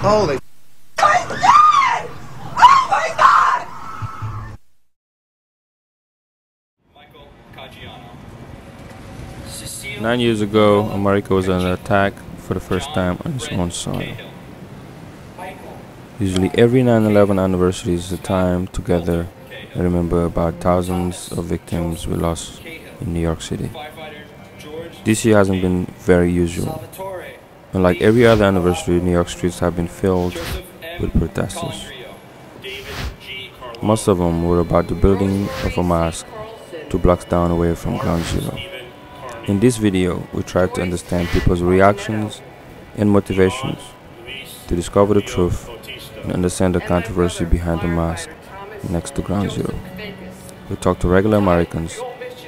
Holy. 9 years ago, America was under attack for the first time on its own soil. Usually every 9/11 anniversary is a time together and remember about thousands of victims we lost in New York City. This year hasn't been very usual. Unlike every other anniversary, New York streets have been filled with protesters. Most of them were about the building of a mosque 2 blocks down away from Ground Zero. In this video, we try to understand people's reactions and motivations to discover the truth and understand the controversy behind the mosque next to Ground Zero. We talk to regular Americans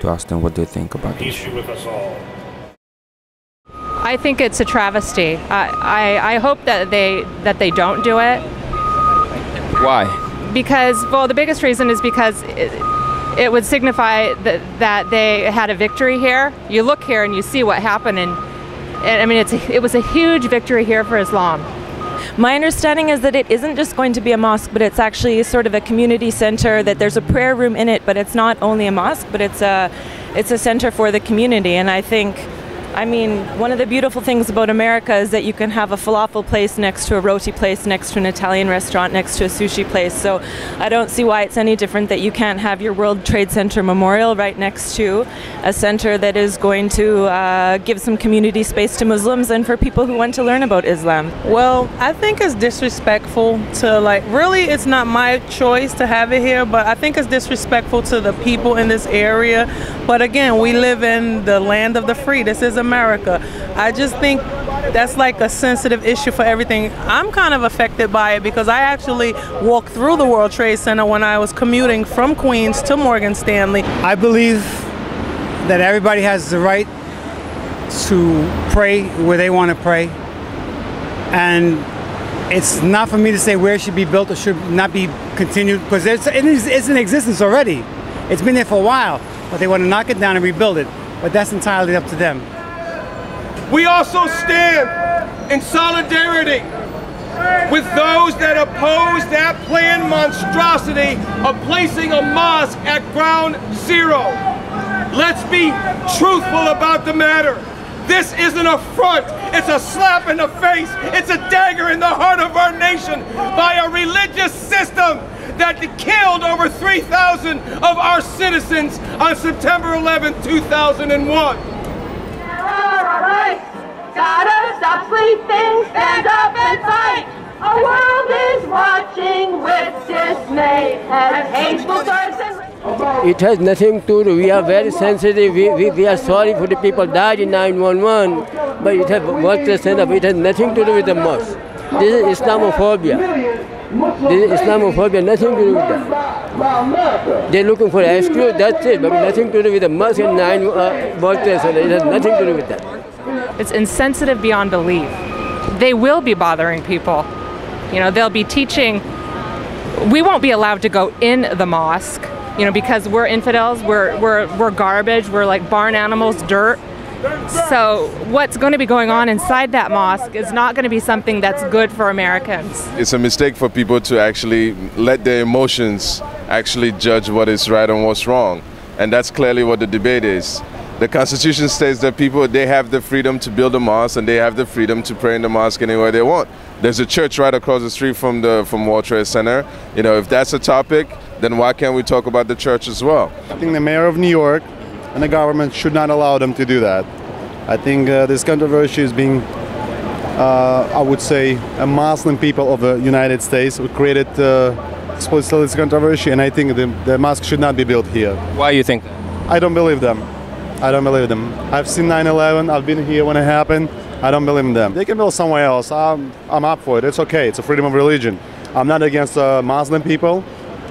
to ask them what they think about the issue. I think it's a travesty. I hope that they don't do it. Why? Because, well, the biggest reason is because it would signify that they had a victory here. You look here and you see what happened, and I mean, it was a huge victory here for Islam. My understanding is that it isn't just going to be a mosque, but it's actually sort of a community center, that there's a prayer room in it, but it's not only a mosque, but it's a center for the community. And I mean, one of the beautiful things about America is that you can have a falafel place next to a roti place, next to an Italian restaurant, next to a sushi place. So I don't see why it's any different that you can't have your World Trade Center memorial right next to a center that is going to give some community space to Muslims and for people who want to learn about Islam. Well, I think it's disrespectful to, like, really it's not my choice to have it here, but I think it's disrespectful to the people in this area. But again, we live in the land of the free. This is America. I just think that's like a sensitive issue for everything. I'm kind of affected by it because I actually walked through the World Trade Center when I was commuting from Queens to Morgan Stanley. I believe that everybody has the right to pray where they want to pray. And it's not for me to say where it should be built or should not be continued, because it's in existence already. It's been there for a while, but they want to knock it down and rebuild it. But that's entirely up to them. We also stand in solidarity with those that oppose that planned monstrosity of placing a mosque at Ground Zero. Let's be truthful about the matter. This is an affront. It's a slap in the face. It's a dagger in the heart of our nation by a religious system that killed over 3,000 of our citizens on September 11, 2001. Gotta stop sleeping, stand up and fight. Our world is watching with dismay as hateful thoughts and... It has nothing to do. We are very sensitive. We are sorry for the people died in 9/11, but it has World Trade Center. It has nothing to do with the mosque. This is Islamophobia. This is Islamophobia, nothing to do with that. They're looking for an excuse, that's it, but nothing to do with the mosque and World Trade Center. It has nothing to do with that. It's insensitive beyond belief. They will be bothering people. You know, they'll be teaching. We won't be allowed to go in the mosque, you know, because we're infidels, we're garbage, we're like barn animals, dirt. So what's going to be going on inside that mosque is not going to be something that's good for Americans. It's a mistake for people to actually let their emotions actually judge what is right and what's wrong. And that's clearly what the debate is. The Constitution states that people, they have the freedom to build a mosque and they have the freedom to pray in the mosque anywhere they want. There's a church right across the street from World Trade Center. You know, if that's a topic, then why can't we talk about the church as well? I think the mayor of New York and the government should not allow them to do that. I think this controversy is being, I would say, a Muslim people of the United States who created this controversy, and I think the mosque should not be built here. Why do you think that? I don't believe them. I don't believe them. I've seen 9/11. I've been here when it happened. I don't believe in them. They can build somewhere else. I'm up for it. It's okay. It's a freedom of religion. I'm not against Muslim people.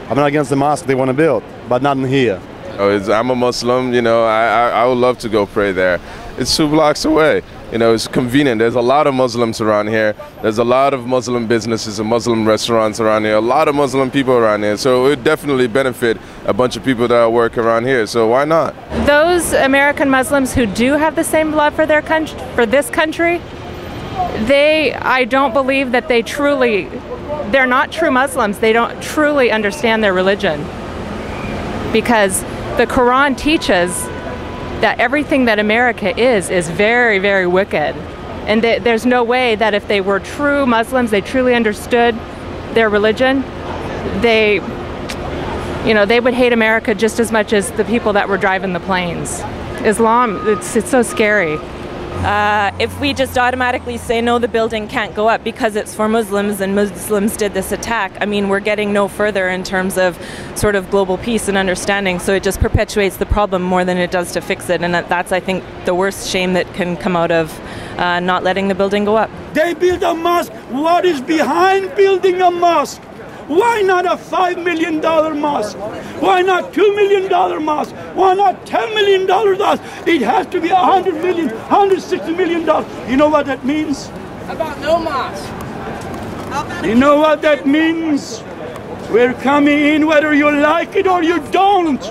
I'm not against the mosque they want to build, but not in here. I'm a Muslim, you know, I would love to go pray there. It's 2 blocks away. You know, it's convenient. There's a lot of Muslims around here. There's a lot of Muslim businesses and Muslim restaurants around here. A lot of Muslim people around here. So it would definitely benefit a bunch of people that work around here. So why not? Those American Muslims who do have the same love for their country, for this country, I don't believe that they're not true Muslims. They don't truly understand their religion, because the Qur'an teaches that everything that America is very, very wicked. And there's no way that if they were true Muslims, they truly understood their religion, they would hate America just as much as the people that were driving the planes. Islam, it's so scary. If we just automatically say, no, the building can't go up because it's for Muslims and Muslims did this attack, I mean, we're getting no further in terms of sort of global peace and understanding. So it just perpetuates the problem more than it does to fix it. And that's, I think, the worst shame that can come out of not letting the building go up. They build a mosque. What is behind building a mosque? Why not a $5 million mosque? Why not $2 million mosque? Why not $10 million mosque? It has to be $100 million, $160 million. You know what that means? How about no mosque? You know what that means? We're coming in whether you like it or you don't.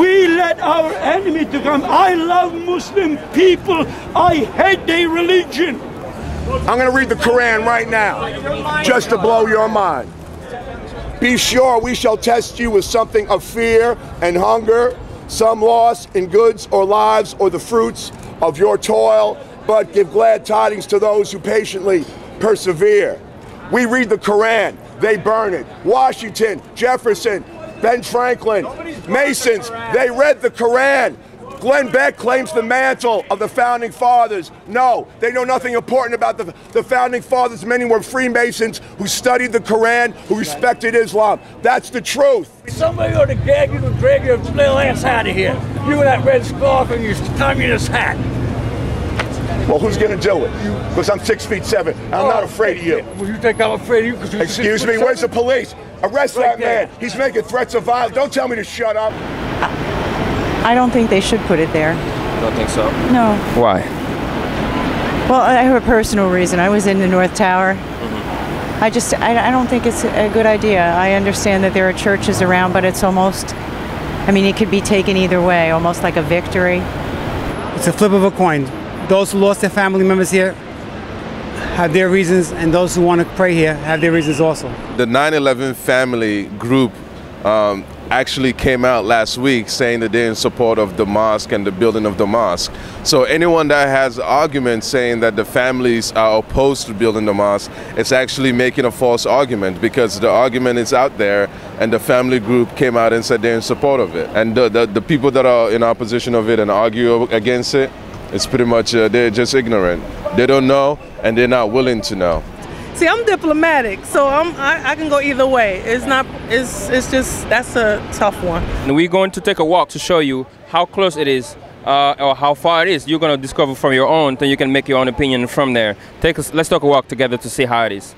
We let our enemy to come. I love Muslim people. I hate their religion. I'm going to read the Quran right now, just to blow your mind. Be sure we shall test you with something of fear and hunger, some loss in goods or lives or the fruits of your toil, but give glad tidings to those who patiently persevere. We read the Quran, they burn it. Washington, Jefferson, Ben Franklin, Masons, they read the Quran. Glenn Beck claims the mantle of the Founding Fathers. No, they know nothing important about the Founding Fathers. Many were Freemasons who studied the Quran, who respected Islam. That's the truth. Somebody ought to gag you and drag your little ass out of here. You with that red scarf and your communist hat. Well, who's going to do it? Because I'm 6'7". I'm not afraid of you. Well, you think I'm afraid of you? Excuse me, where's the police? Arrest that man. He's making threats of violence. Don't tell me to shut up. I don't think they should put it there. You don't think so? No. Why? Well, I have a personal reason. I was in the North Tower. I don't think it's a good idea. I understand that there are churches around, but it's almost, I mean, it could be taken either way, almost like a victory. It's a flip of a coin. Those who lost their family members here have their reasons, and those who want to pray here have their reasons also. The 9/11 family group actually came out last week saying that they're in support of the mosque and the building of the mosque. So anyone that has arguments saying that the families are opposed to building the mosque, it's actually making a false argument, because the argument is out there and the family group came out and said they're in support of it. And the people that are in opposition of it and argue against it, it's pretty much, they're just ignorant. They don't know and they're not willing to know. See, I'm diplomatic, so I can go either way. It's just, that's a tough one. And we're going to take a walk to show you how close it is or how far it is. You're going to discover from your own, then you can make your own opinion from there. Let's take a walk together to see how it is.